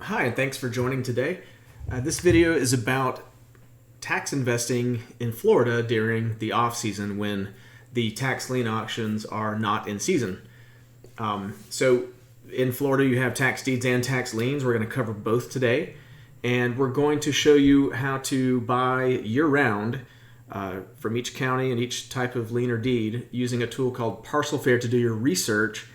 Hi, and thanks for joining today. This video is about tax investing in Florida during the off-season when the tax lien auctions are not in season. So in Florida you have tax deeds and tax liens. We're going to cover both today, and we're going to show you how to buy year-round from each county and each type of lien or deed using a tool called Parcel Fair to do your research,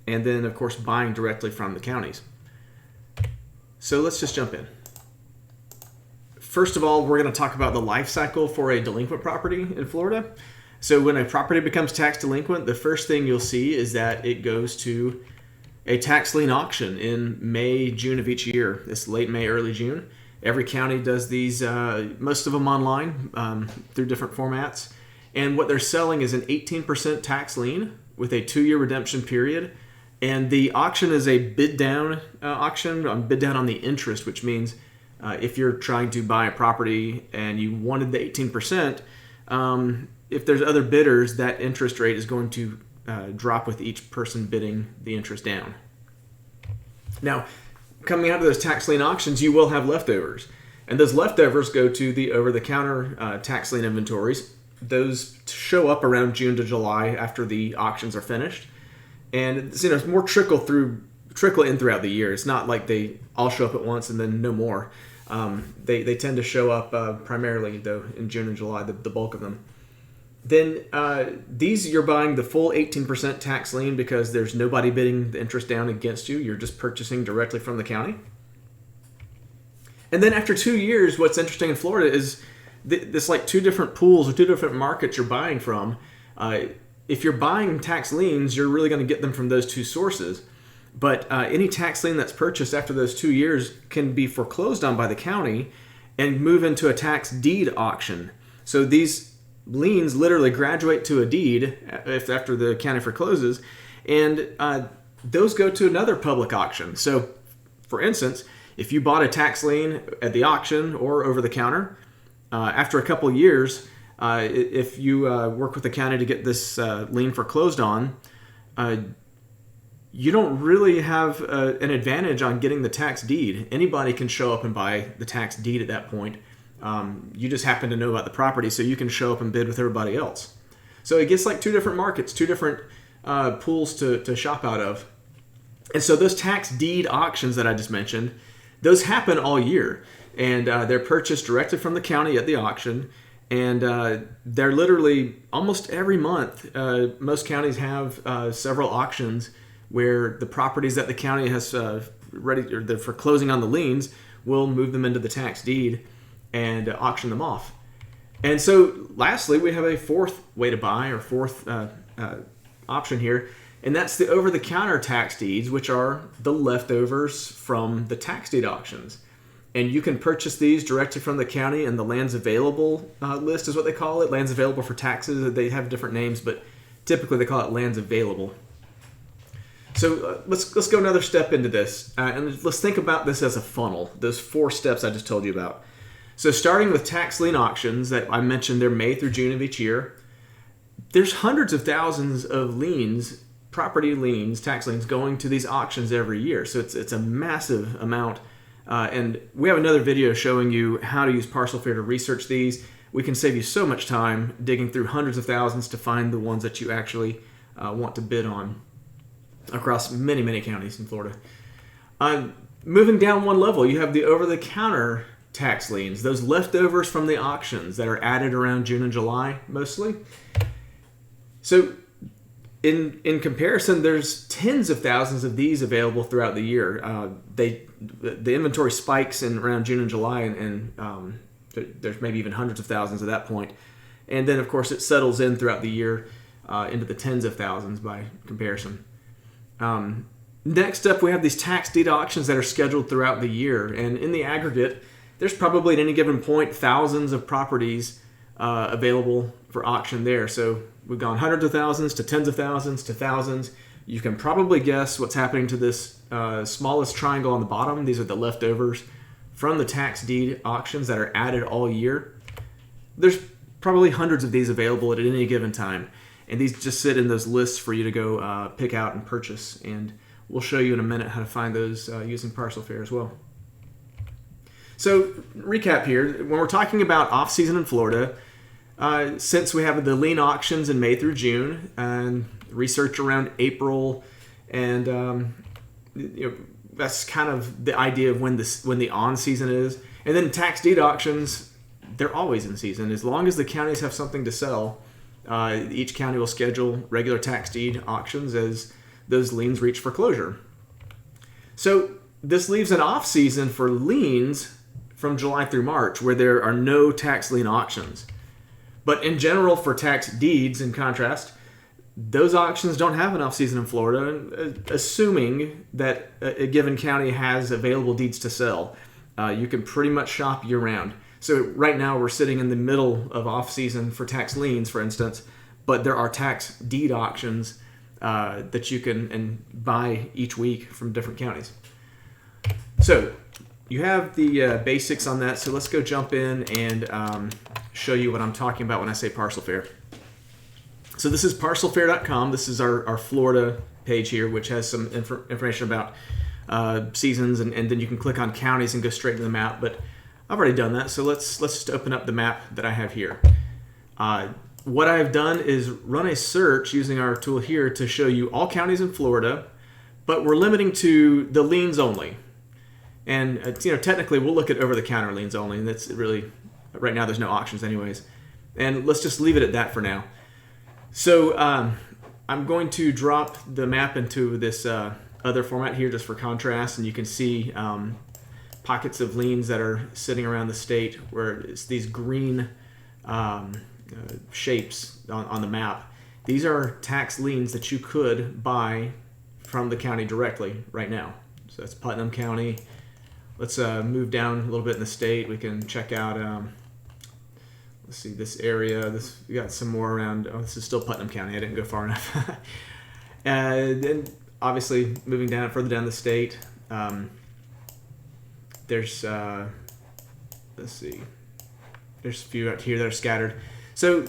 and then of course buying directly from the counties. So let's just jump in. First of all, we're going to talk about the life cycle for a delinquent property in Florida. So when a property becomes tax delinquent, the first thing you'll see is that it goes to a tax lien auction in May, June of each year. It's late May, early June. Every county does these, most of them online through different formats. And what they're selling is an 18% tax lien with a 2-year redemption period. And the auction is a bid down auction, bid down on the interest, which means if you're trying to buy a property and you wanted the 18%, if there's other bidders, that interest rate is going to drop with each person bidding the interest down. Now, coming out of those tax lien auctions, you will have leftovers. And those leftovers go to the over-the-counter tax lien inventories. Those show up around June to July after the auctions are finished. And it's more trickle in throughout the year. It's not like they all show up at once and then no more. They tend to show up primarily though in June and July, the bulk of them. Then these you're buying the full 18% tax lien because there's nobody bidding the interest down against you. You're just purchasing directly from the county. And then after 2 years, what's interesting in Florida is this like two different pools or two different markets you're buying from. If you're buying tax liens, you're really going to get them from those two sources. But any tax lien that's purchased after those 2 years can be foreclosed on by the county and move into a tax deed auction. So these liens literally graduate to a deed after the county forecloses, and those go to another public auction. So, for instance, if you bought a tax lien at the auction or over the counter, after a couple of years, if you work with the county to get this lien foreclosed on, you don't really have an advantage on getting the tax deed. Anybody can show up and buy the tax deed at that point. You just happen to know about the property, so you can show up and bid with everybody else. So it gets like two different markets, two different pools to shop out of. And so those tax deed auctions that I just mentioned, those happen all year. And they're purchased directly from the county at the auction. And they're literally almost every month. Most counties have several auctions where the properties that the county has ready or they're foreclosing on the liens will move them into the tax deed and auction them off. And so, lastly, we have a fourth way to buy or fourth option here, and that's the over-the-counter tax deeds, which are the leftovers from the tax deed auctions. And you can purchase these directly from the county, and the lands available list is what they call it. Lands available for taxes. They have different names, but typically they call it lands available. So let's go another step into this, and let's think about this as a funnel. Those 4 steps I just told you about. So starting with tax lien auctions that I mentioned, they're May through June of each year. There's hundreds of thousands of liens, property liens, tax liens going to these auctions every year. So it's a massive amount. And we have another video showing you how to use Parcel Fair to research these. We can save you so much time digging through hundreds of thousands to find the ones that you actually want to bid on across many, many counties in Florida. Moving down one level, you have the over-the-counter tax liens, those leftovers from the auctions that are added around June and July mostly. So in comparison, there's tens of thousands of these available throughout the year. The inventory spikes in around June and July, and there's maybe even hundreds of thousands at that point. And then, of course, it settles in throughout the year into the tens of thousands by comparison. Next up, we have these tax deed auctions that are scheduled throughout the year. And in the aggregate, there's probably at any given point thousands of properties available for auction there. So we've gone hundreds of thousands to tens of thousands to thousands. You can probably guess what's happening to this smallest triangle on the bottom. These are the leftovers from the tax deed auctions that are added all year. There's probably hundreds of these available at any given time. And these just sit in those lists for you to go pick out and purchase. And we'll show you in a minute how to find those using Parcel Fair as well. So recap here, when we're talking about off-season in Florida, since we have the lien auctions in May through June and research around April, and that's kind of the idea of when the on season is. And then tax deed auctions, they're always in season. As long as the counties have something to sell, each county will schedule regular tax deed auctions as those liens reach foreclosure. So this leaves an off season for liens from July through March, where there are no tax lien auctions. But in general, for tax deeds, in contrast, those auctions don't have an off season in Florida, assuming that a given county has available deeds to sell. You can pretty much shop year round. So right now we're sitting in the middle of off season for tax liens, for instance, but there are tax deed auctions that you can buy each week from different counties. So you have the basics on that. So let's go jump in and show you what I'm talking about when I say Parcel Fair. So this is parcelfair.com. This is our Florida page here, which has some information about seasons, and then you can click on counties and go straight to the map. But I've already done that, so let's just open up the map that I have here. What I've done is run a search using our tool here to show you all counties in Florida, but we're limiting to the liens only. And technically we'll look at over-the-counter liens only, and that's really, right now there's no auctions anyways. And let's just leave it at that for now. So I'm going to drop the map into this other format here just for contrast, and you can see pockets of liens that are sitting around the state where it's these green shapes on the map. These are tax liens that you could buy from the county directly right now. So that's Putnam County. Let's move down a little bit in the state. We can check out let's see, this area. We got some more around. Oh, this is still Putnam County. I didn't go far enough. And then obviously moving down further down the state, there's let's see, there's a few out here that are scattered. So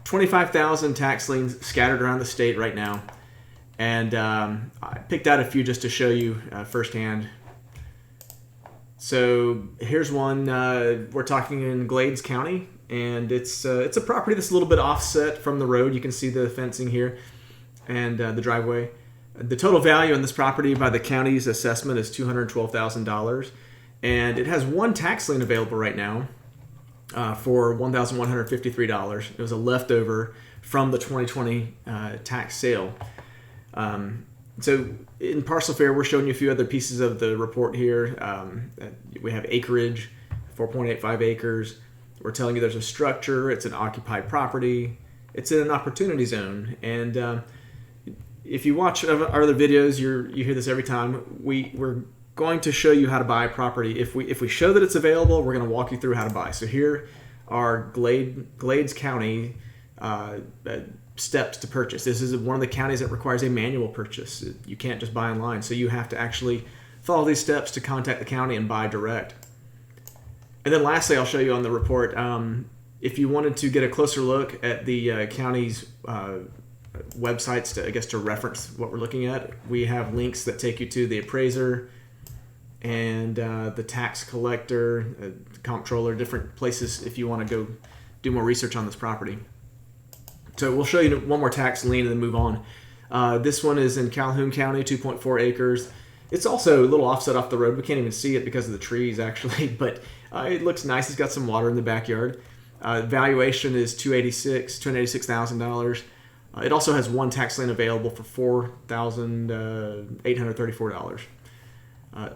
25,000 tax liens scattered around the state right now, and I picked out a few just to show you firsthand. So here's one. We're talking in Glades County. And it's a property that's a little bit offset from the road. You can see the fencing here and the driveway. The total value on this property by the county's assessment is $212,000, and it has one tax lien available right now for $1,153. It was a leftover from the 2020 tax sale. So in Parcel Fair, we're showing you a few other pieces of the report here. We have acreage, 4.85 acres. We're telling you there's a structure, it's an occupied property, it's in an opportunity zone. And if you watch our other videos, you hear this every time. We're going to show you how to buy a property. If we show that it's available, we're going to walk you through how to buy. So here are Glades County steps to purchase. This is one of the counties that requires a manual purchase. You can't just buy online. So you have to actually follow these steps to contact the county and buy direct. And then lastly, I'll show you on the report, if you wanted to get a closer look at the county's websites to reference what we're looking at, we have links that take you to the appraiser and the tax collector, comptroller, different places if you want to go do more research on this property. So we'll show you one more tax lien and then move on. This one is in Calhoun County, 2.4 acres. It's also a little offset off the road. We can't even see it because of the trees, actually, but it looks nice. It's got some water in the backyard. Valuation is $286,000. It also has one tax lien available for $4,834.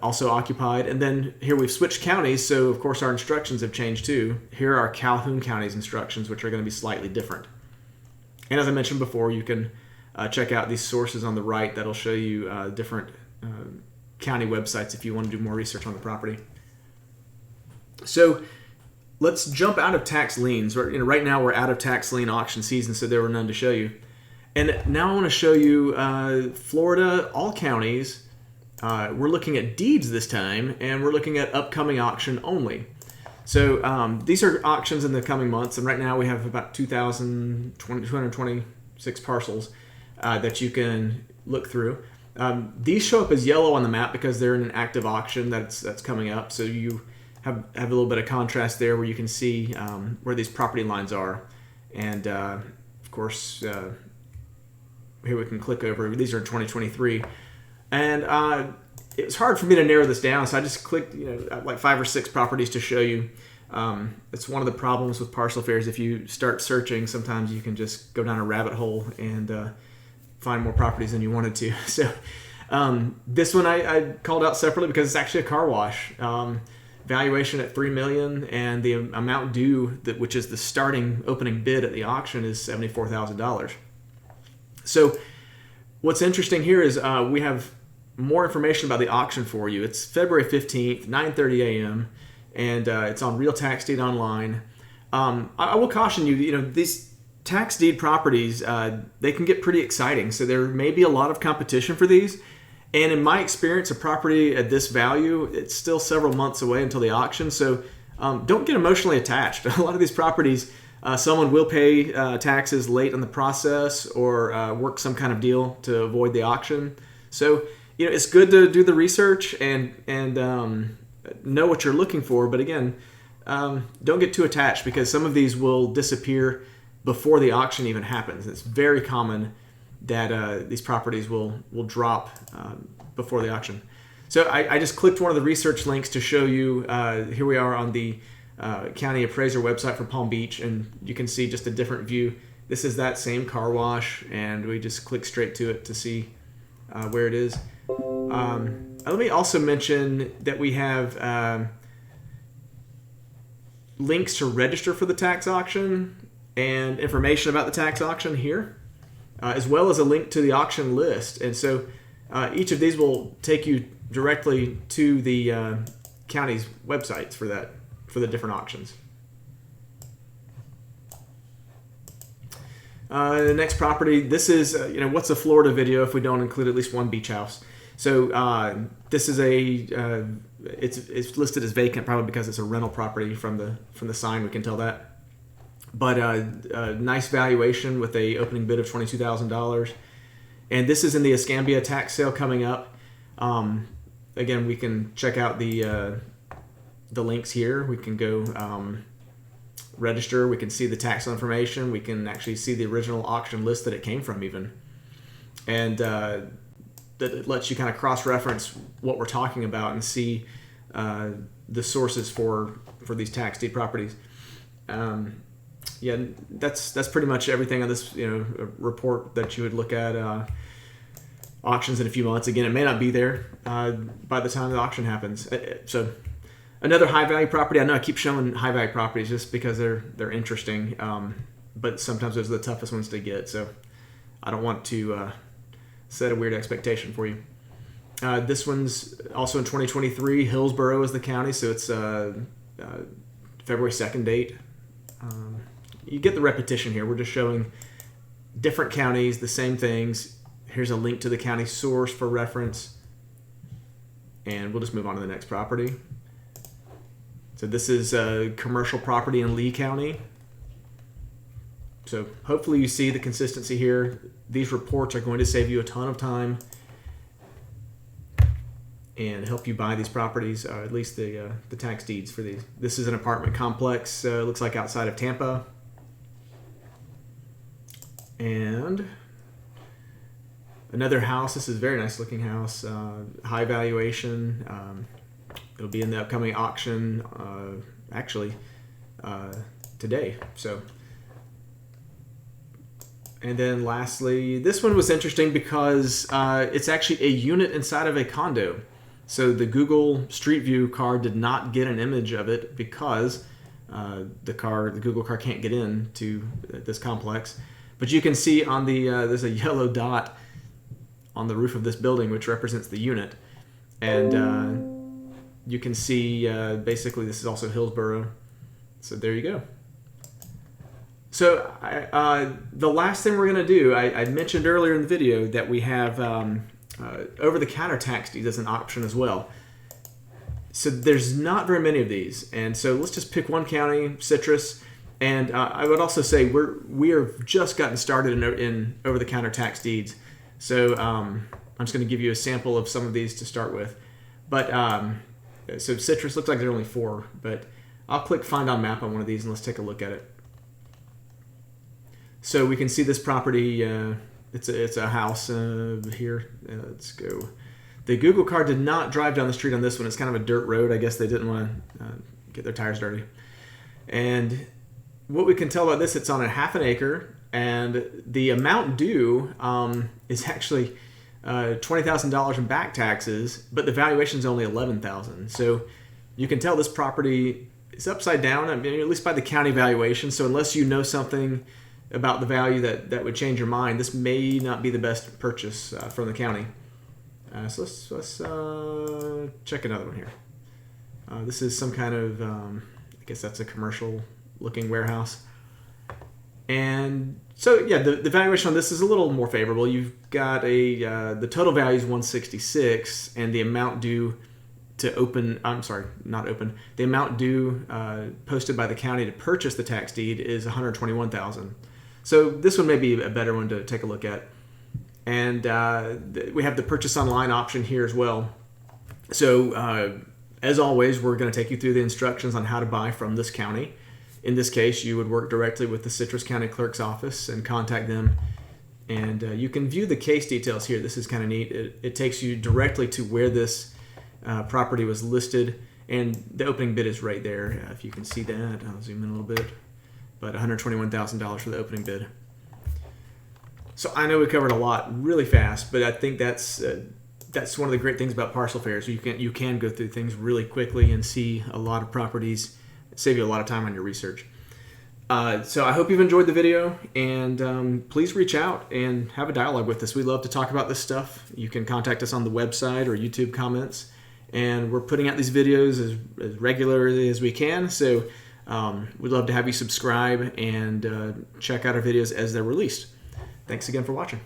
Also occupied. And then here we've switched counties, so of course our instructions have changed too. Here are Calhoun County's instructions, which are going to be slightly different. And as I mentioned before, you can check out these sources on the right that'll show you different county websites if you want to do more research on the property. So let's jump out of tax liens. Right now we're out of tax lien auction season, so there were none to show you. And now I want to show you Florida, all counties. We're looking at deeds this time, and we're looking at upcoming auction only. So these are auctions in the coming months, and right now we have about 226 parcels that you can look through. These show up as yellow on the map because they're in an active auction that's coming up. So you have a little bit of contrast there where you can see where these property lines are. And of course, here we can click over. These are 2023. And it was hard for me to narrow this down, so I just clicked like 5 or 6 properties to show you. It's one of the problems with Parcel Fair is if you start searching, sometimes you can just go down a rabbit hole and find more properties than you wanted to. So this one I called out separately because it's actually a car wash. Valuation at $3 million, and the amount due, which is the starting opening bid at the auction, is $74,000. So what's interesting here is we have more information about the auction for you. It's February 15th, 9:30 a.m., and it's on Real Tax Deed Online. I will caution you, these tax deed properties, they can get pretty exciting. So there may be a lot of competition for these. And in my experience, a property at this value, it's still several months away until the auction. So don't get emotionally attached. A lot of these properties, someone will pay taxes late in the process or work some kind of deal to avoid the auction. So it's good to do the research and know what you're looking for. But again, don't get too attached because some of these will disappear before the auction even happens. It's very common that these properties will drop before the auction. So I just clicked one of the research links to show you. Here we are on the county appraiser website for Palm Beach, and you can see just a different view. This is that same car wash, and we just click straight to it to see where it is. Let me also mention that we have links to register for the tax auction and information about the tax auction here, as well as a link to the auction list. And so each of these will take you directly to the county's websites for the different auctions. The next property, this is, what's a Florida video if we don't include at least one beach house? So this is it's listed as vacant probably because it's a rental property from the sign. We can tell that. But a nice valuation with a opening bid of $22,000. And this is in the Escambia tax sale coming up. Again, we can check out the links here. We can go register. We can see the tax information. We can actually see the original auction list that it came from even. And that it lets you kind of cross-reference what we're talking about and see the sources for these tax deed properties. Yeah, that's pretty much everything on this report that you would look at. Auctions in a few months. Again, it may not be there by the time the auction happens. So another high value property. I know I keep showing high value properties just because they're interesting, but sometimes those are the toughest ones to get. So I don't want to set a weird expectation for you. This one's also in 2023. Hillsborough is the county, so it's February 2nd date. You get the repetition here. We're just showing different counties, the same things. Here's a link to the county source for reference. And we'll just move on to the next property. So this is a commercial property in Lee County. So hopefully you see the consistency here. These reports are going to save you a ton of time and help you buy these properties, or at least the tax deeds for these. This is an apartment complex, looks like outside of Tampa. And another house. This is a very nice looking house, high valuation. It'll be in the upcoming auction, actually, today. So, and then lastly, this one was interesting because it's actually a unit inside of a condo. So the Google Street View car did not get an image of it because the Google car can't get into this complex. But you can see on the there's a yellow dot on the roof of this building, which represents the unit. And you can see basically this is also Hillsborough. So there you go. So the last thing we're going to do, I mentioned earlier in the video that we have over-the-counter tax deeds as an option as well. So there's not very many of these. And so let's just pick one county, Citrus. And I would also say we are just gotten started in over-the-counter tax deeds. So I'm just going to give you a sample of some of these to start with. But So citrus looks like there's only 4, but I'll click find on map on one of these and let's take a look at it. So we can see this property, it's a house here. Let's go. The Google car did not drive down the street on this one. It's kind of a dirt road. I guess they didn't want to get their tires dirty. And what we can tell about this, it's on a half an acre, and the amount due is actually $20,000 in back taxes, but the valuation is only $11,000. So you can tell this property is upside down, I mean, at least by the county valuation. So unless you know something about the value that would change your mind, this may not be the best purchase from the county. So let's check another one here. This is some kind of, I guess that's a commercial looking warehouse. And so yeah, the valuation on this is a little more favorable. You've got the total value is 166, and the amount due to open, I'm sorry, not open, the amount due posted by the county to purchase the tax deed is $121,000. So this one may be a better one to take a look at. And we have the purchase online option here as well. So as always, we're going to take you through the instructions on how to buy from this county. In this case, you would work directly with the Citrus County Clerk's office and contact them. And you can view the case details here. This is kind of neat. It takes you directly to where this property was listed. And the opening bid is right there. If you can see that, I'll zoom in a little bit. But $121,000 for the opening bid. So I know we covered a lot really fast, but I think that's one of the great things about Parcel Fairs. You can go through things really quickly and see a lot of properties, save you a lot of time on your research. So I hope you've enjoyed the video, and please reach out and have a dialogue with us. We love to talk about this stuff. You can contact us on the website or YouTube comments, and we're putting out these videos as regularly as we can. So we'd love to have you subscribe and check out our videos as they're released. Thanks again for watching.